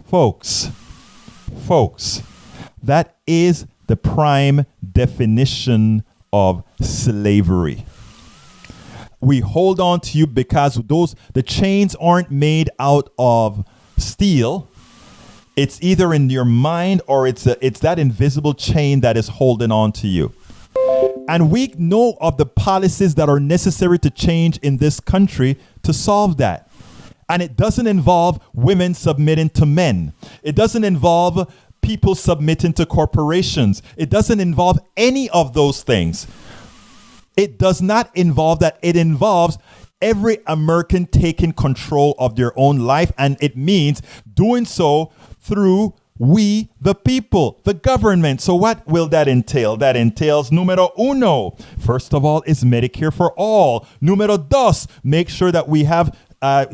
Folks, that is the prime definition of slavery. We hold on to you because the chains aren't made out of steel. It's either in your mind or it's that invisible chain that is holding on to you. And we know of the policies that are necessary to change in this country to solve that. And it doesn't involve women submitting to men. It doesn't involve people submitting to corporations. It doesn't involve any of those things. It does not involve that. It involves every American taking control of their own life. And it means doing so through we, the people, the government. So what will that entail? That entails numero uno. First of all, is Medicare for all. Numero dos, make sure that we have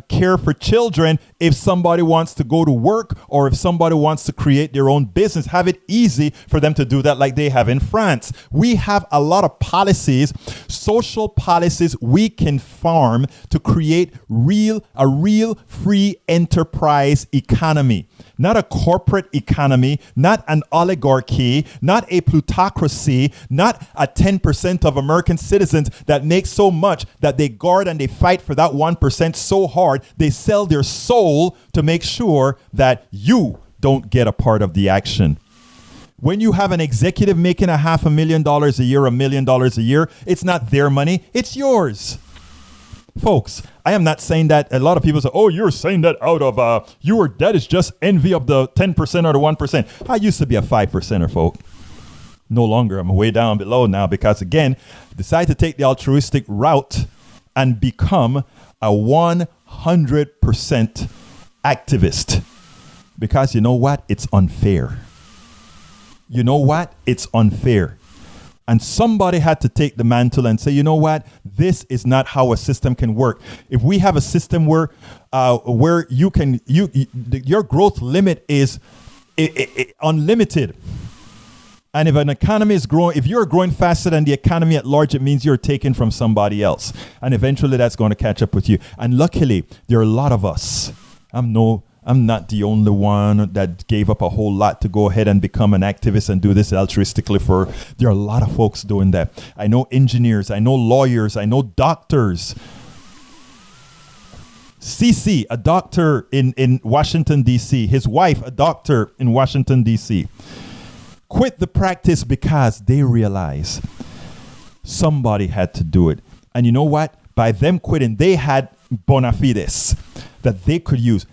care for children. If somebody wants to go to work or if somebody wants to create their own business, have it easy for them to do that like they have in France. We have a lot of policies, social policies we can farm to create a real free enterprise economy. Not a corporate economy, not an oligarchy, not a plutocracy, not a 10% of American citizens that make so much that they guard and they fight for that 1% so hard, they sell their soul to make sure that you don't get a part of the action. When you have an executive making $500,000 a year, $1 million a year, it's not their money, it's yours. Folks, I am not saying that. A lot of people say, oh, you're saying that out of, that is just envy of the 10% or the 1%. I used to be a 5%er, folk. No longer. I'm way down below now because, again, I decided to take the altruistic route and become a 100% activist. Because you know what? It's unfair. You know what? It's unfair. And somebody had to take the mantle and say, you know what? This is not how a system can work. If we have a system where your growth limit is unlimited, And if an economy is growing, if you're growing faster than the economy at large, it means you're taken from somebody else. And eventually that's going to catch up with you. And luckily, there are a lot of us. I'm not the only one that gave up a whole lot to go ahead and become an activist and do this altruistically there are a lot of folks doing that. I know engineers, I know lawyers, I know doctors. CC, a doctor in Washington, D.C., his wife, a doctor in Washington, D.C., quit the practice because they realized somebody had to do it. And you know what? By them quitting, they had bona fides that they could use.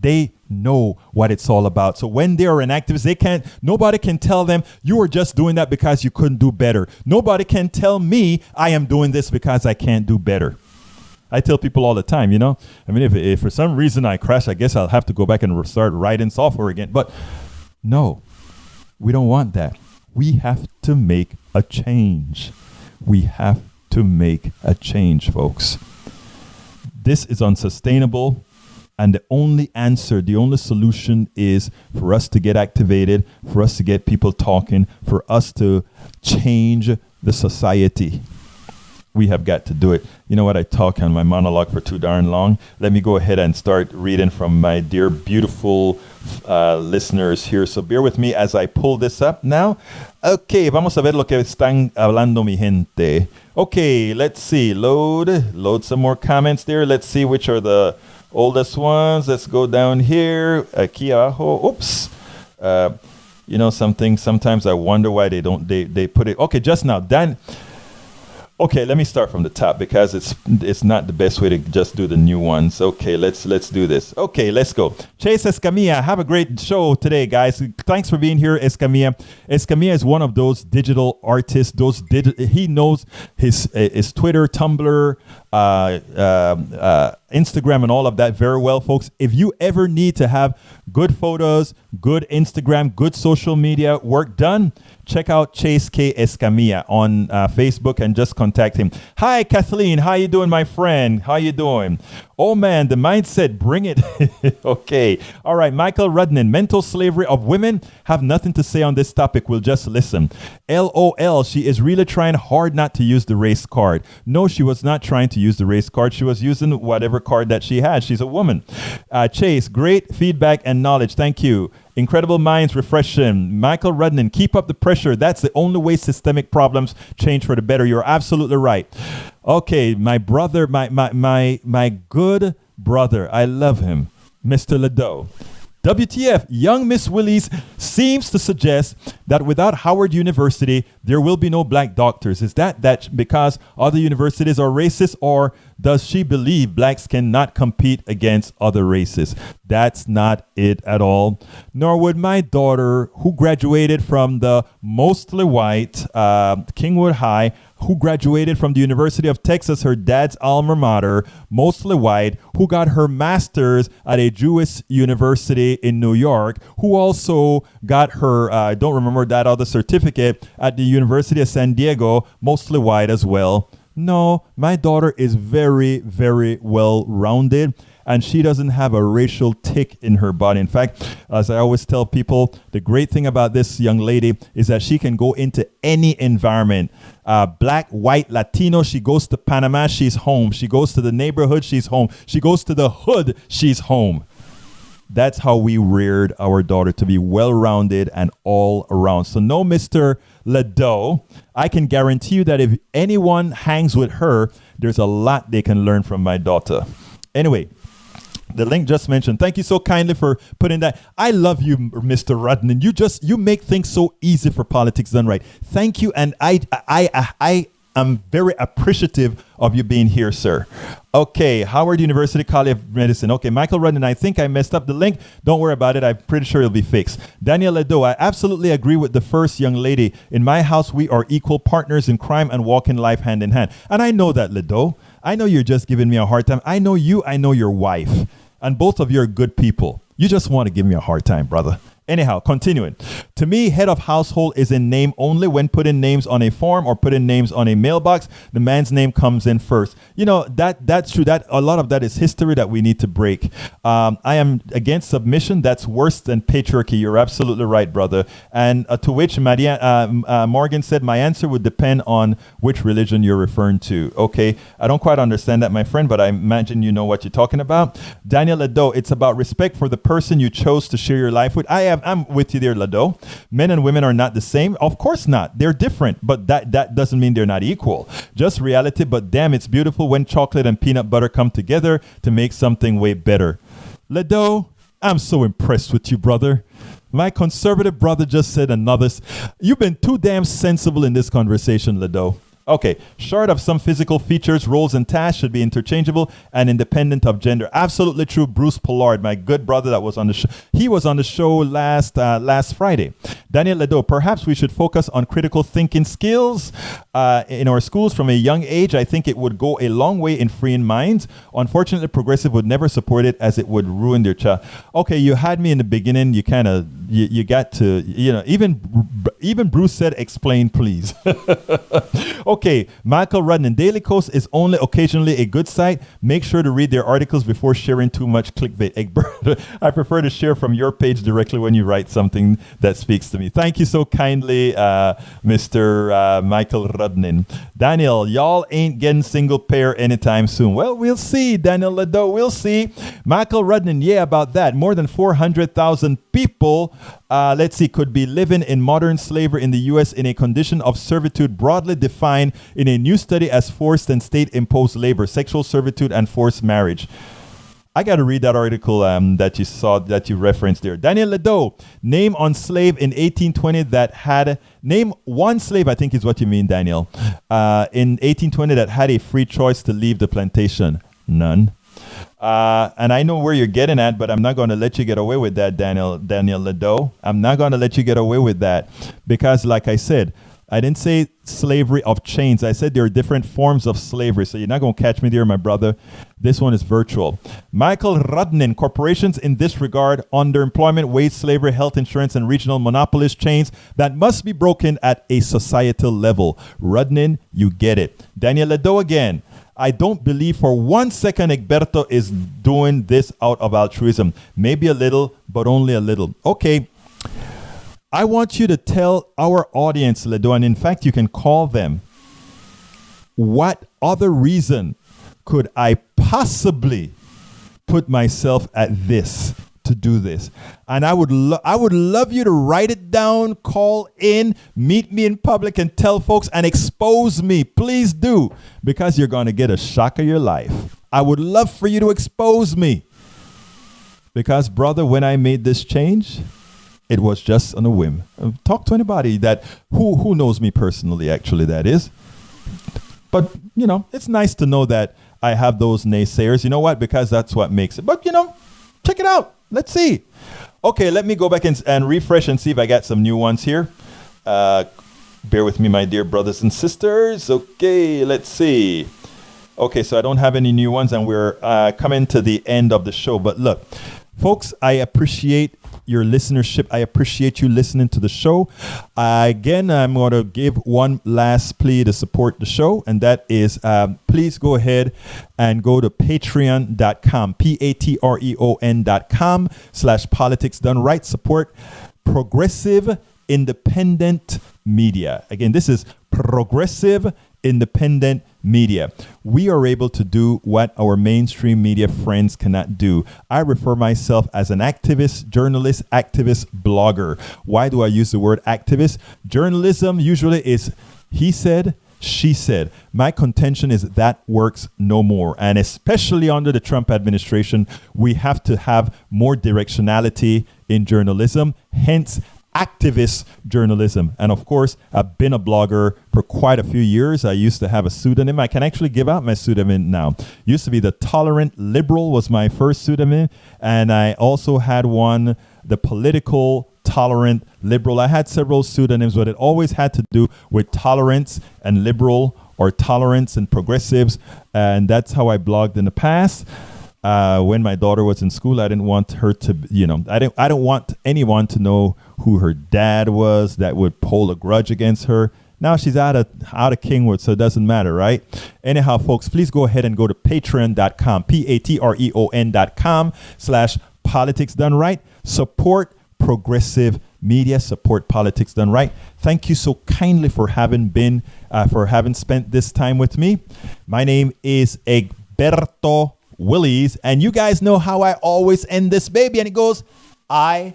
They know what it's all about. So when they are an activist, nobody can tell them you were just doing that because you couldn't do better. Nobody can tell me I am doing this because I can't do better. I tell people all the time, I mean, if for some reason I crash, I guess I'll have to go back and start writing software again. But no, we don't want that. We have to make a change. We have to make a change, folks. This is unsustainable. And the only answer, the only solution is for us to get activated, for us to get people talking, for us to change the society. We have got to do it. You know what? I talk on my monologue for too darn long. Let me go ahead and start reading from my dear, beautiful listeners here. So bear with me as I pull this up now. Okay, vamos a ver lo que están hablando mi gente. Okay, let's see. Load some more comments there. Let's see which are the oldest ones. Let's go down here. Aquí abajo. Oops. Sometimes I wonder why they put it. Okay, just now. Dan. Okay, let me start from the top because it's not the best way to just do the new ones. Okay, let's do this. Okay, let's go. Chase Escamilla, have a great show today, guys. Thanks for being here, Escamilla. Escamilla is one of those digital artists. He knows his Twitter, Tumblr, Instagram, and all of that very well, folks. If you ever need to have good photos, good Instagram, good social media work done, check out Chase K. Escamilla on Facebook and just contact him. Hi, Kathleen. How you doing, my friend? How you doing? Oh, man, the mindset, bring it. Okay. All right, Michael Rudnin, mental slavery of women. Have nothing to say on this topic. We'll just listen. LOL, she is really trying hard not to use the race card. No, she was not trying to use the race card. She was using whatever card that she had. She's a woman. Chase, great feedback and knowledge. Thank you. Incredible minds refreshing. Michael Rudnin, keep up the pressure. That's the only way systemic problems change for the better. You're absolutely right. Okay, my brother, my good brother, I love him, Mr. Ledoux. WTF, young Miss Willies seems to suggest that without Howard University, there will be no black doctors. Is that because other universities are racist, or does she believe blacks cannot compete against other races? That's not it at all. Nor would my daughter, who graduated from the mostly white Kingwood High, who graduated from the University of Texas, her dad's alma mater, mostly white, who got her master's at a Jewish university in New York, who also got her, I don't remember that other certificate, at the University of San Diego, mostly white as well. No, my daughter is very, very well-rounded, and she doesn't have a racial tick in her body. In fact, as I always tell people, the great thing about this young lady is that she can go into any environment. Black, white, Latino, she goes to Panama, she's home. She goes to the neighborhood, she's home. She goes to the hood, she's home. That's how we reared our daughter, to be well-rounded and all around. So no, Mr. Ledoux, I can guarantee you that if anyone hangs with her, there's a lot they can learn from my daughter. Anyway, the link just mentioned. Thank you so kindly for putting that. I love you, Mr. Rudnin. You make things so easy for Politics Done Right. Thank you, and I am very appreciative of you being here, sir. Okay, Howard University College of Medicine. Okay, Michael Rudnin, I think I messed up the link. Don't worry about it. I'm pretty sure it'll be fixed. Daniel Ledoux, I absolutely agree with the first young lady. In my house, we are equal partners in crime and walk in life hand in hand. And I know that, Ledoux. I know you're just giving me a hard time. I know you. I know your wife. And both of you are good people. You just want to give me a hard time, brother. Anyhow, continuing. To me, head of household is in name only. When putting names on a form or putting names on a mailbox, the man's name comes in first. You know, that's true. That a lot of that is history that we need to break. I am against submission. That's worse than patriarchy. You're absolutely right, brother. And to which Morgan said, my answer would depend on which religion you're referring to. Okay, I don't quite understand that, my friend, but I imagine you know what you're talking about. Daniel Lado, it's about respect for the person you chose to share your life with. I'm with you there, Lado. Men and women are not the same. Of course not. They're different, but that doesn't mean they're not equal. Just reality, but damn, it's beautiful when chocolate and peanut butter come together to make something way better. Lado, I'm so impressed with you, brother. My conservative brother just said another. You've been too damn sensible in this conversation, Lado. Okay, short of some physical features, roles and tasks should be interchangeable and independent of gender. Absolutely true. Bruce Pollard, my good brother that was on the show. He was on the show last Friday. Daniel Lado, perhaps we should focus on critical thinking skills in our schools from a young age. I think it would go a long way in freeing minds. Unfortunately, progressive would never support it as it would ruin their child. Okay, you had me in the beginning. You kind of, you got to, you know, even Bruce said, explain, please. Okay, Michael Rudnan, Daily Kos is only occasionally a good site. Make sure to read their articles before sharing too much clickbait. Egbert, I prefer to share from your page directly when you write something that speaks to me. Thank you so kindly, Mr. Michael Rudnan. Daniel, y'all ain't getting single pair anytime soon. Well, we'll see, Daniel Lado, we'll see. Michael Rudnan, yeah, about that. More than 400,000 people, could be living in modern slavery in the U.S. in a condition of servitude broadly defined in a new study as forced and state-imposed labor, sexual servitude, and forced marriage. I got to read that article that you saw, that you referenced there. Daniel Lado, name on slave in 1820 that had, name one slave, I think is what you mean, Daniel, in 1820 that had a free choice to leave the plantation. None. And I know where you're getting at, but I'm not going to let you get away with that, Daniel Lado. I'm not going to let you get away with that because, like I said, I didn't say slavery of chains. I said there are different forms of slavery. So you're not going to catch me there, my brother. This one is virtual. Michael Rudnan, corporations in this regard, underemployment, wage slavery, health insurance, and regional monopolist chains that must be broken at a societal level. Rudnan, you get it. Daniel Lado again. I don't believe for 1 second Egberto is doing this out of altruism. Maybe a little, but only a little. Okay. I want you to tell our audience, Lado, and in fact, you can call them. What other reason could I possibly put myself at this to do this? And I would love you to write it down, call in, meet me in public, and tell folks and expose me. Please do, because you're going to get a shock of your life. I would love for you to expose me. Because, brother, when I made this change, it was just on a whim. Talk to anybody that who knows me personally, actually, that is. But, you know, it's nice to know that I have those naysayers. You know what? Because that's what makes it. But, you know, check it out. Let's see. Okay, let me go back and refresh and see if I got some new ones here. Bear with me, my dear brothers and sisters. Okay, let's see. Okay, so I don't have any new ones, and we're coming to the end of the show. But look, folks, I appreciate your listenership. I appreciate you listening to the show. Again, I'm going to give one last plea to support the show, and that is please go ahead and go to patreon.com, patreon.com/politics done right. Support progressive independent media. Again, this is progressive independent media. We are able to do what our mainstream media friends cannot do. I refer myself as an activist, journalist, activist, blogger. Why do I use the word activist? Journalism usually is he said, she said. My contention is that works no more. And especially under the Trump administration, we have to have more directionality in journalism. Hence, activist journalism. And of course, I've been a blogger for quite a few years. I used to have a pseudonym. I can actually give out my pseudonym now. Used to be the Tolerant Liberal was my first pseudonym. And I also had one, the Political Tolerant Liberal. I had several pseudonyms, but it always had to do with tolerance and liberal, or tolerance and progressives. And that's how I blogged in the past. when my daughter was in school, I didn't want her to, I don't want anyone to know who her dad was that would hold a grudge against her. Now she's out of Kingwood, so it doesn't matter, right? Anyhow, folks, please go ahead and go to patreon.com, patreon.com/politics done right. Support progressive media, support politics done right. Thank you so kindly for having spent this time with me. My name is Egberto Willies, and you guys know how I always end this baby, and it goes, I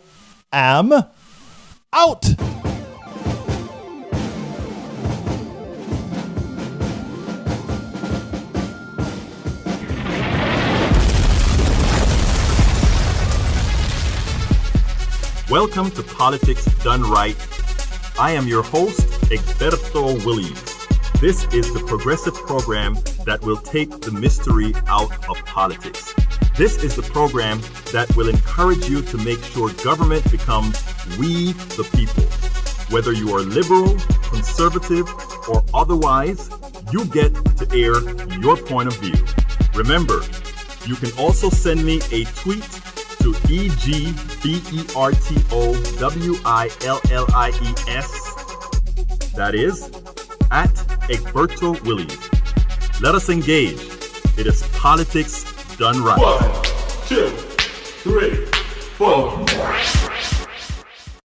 am out. Welcome to Politics Done Right. I am your host, Egberto Willies. This is the progressive program that will take the mystery out of politics. This is the program that will encourage you to make sure government becomes we the people. Whether you are liberal, conservative, or otherwise, you get to air your point of view. Remember, you can also send me a tweet to EGBERTOWILLIES. That is at Egberto Willies. Let us engage. It is politics done right. 1, 2, 3, 4.